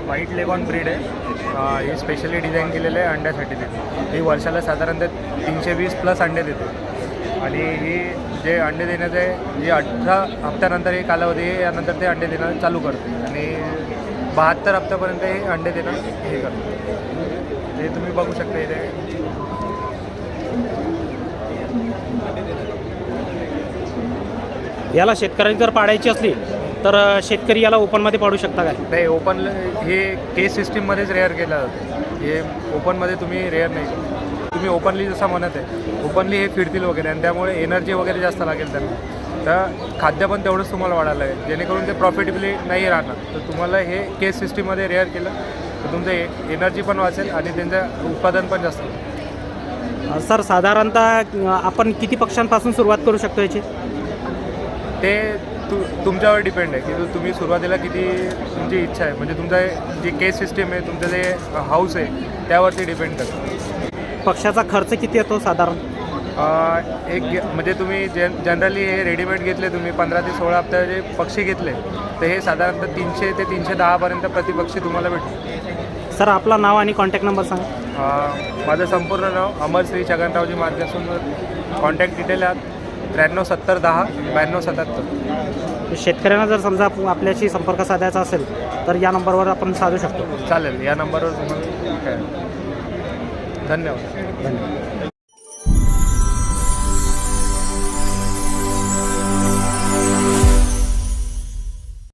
White लेगॉन breed आहे. ही specially design केलेलं आहे अंड्यासाठी देते. ही वर्षाला साधारणतः 320+ अंडे देते आणि ही जे अंडे देण्याचं आहे जी 18 हप्त्यानंतर हे कालावधी आहे, यानंतर ते अंडे देणं चालू करते आणि 72 हप्त्यापर्यंत हे अंडे देणं हे करते. हे तुम्ही बघू शकता इथे. याला शेतकऱ्यांनी जर पाडायची असली तर शेतकरी याला ओपनमध्ये पाडू शकता काय? नाही, ओपन हे केस सिस्टीममध्येच रेअर केलं जातं. हे ओपनमध्ये तुम्ही रेअर नाही. तुम्ही ओपनली जसं म्हणत आहे, ओपनली हे फिरतील वगैरे आणि त्यामुळे एनर्जी वगैरे जास्त लागेल त्यांना. तर खाद्य पण तेवढंच तुम्हाला वाढायला लागेल, जेणेकरून ते प्रॉफिटेबली नाही राहणार. तर तुम्हाला हे केस सिस्टीममध्ये रेअर केलं तर तुमचं एनर्जी पण वाचेल आणि त्यांचं उत्पादन पण जास्त होईल. सर साधारणतः आपण किती पक्ष्यांपासून सुरुवात करू शकतो याची? ते तुमच्यावर डिपेंड आहे की तुम्ही सुरुवातीला किती तुमची इच्छा आहे. म्हणजे तुमचं जे केस सिस्टीम आहे, तुमचं जे हाऊस आहे त्यावरती डिपेंड करतं. पक्षाचा खर्च किती येतो साधारण? म्हणजे तुम्ही जनरली हे रेडीमेड घेतले, तुम्ही 15 ते 16 हप्त्याचे पक्षी घेतले तर हे साधारणतः 300 ते 310पर्यंत प्रतिपक्षी तुम्हाला भेटतो. सर आपलं नाव आणि कॉन्टॅक्ट नंबर सांगा. माझं संपूर्ण नाव अमर श्री छगनरावजी मार्गदर्शन. कॉन्टॅक्ट डिटेल आहेत 93 70 10 92 77. शेतकऱ्यांना जर समजा आपल्याशी संपर्क साधायचा असेल तर या नंबरवर आपण साधू शकतो. चालेल, या नंबरवर तुम्हाला. धन्यवाद. धन्यवाद.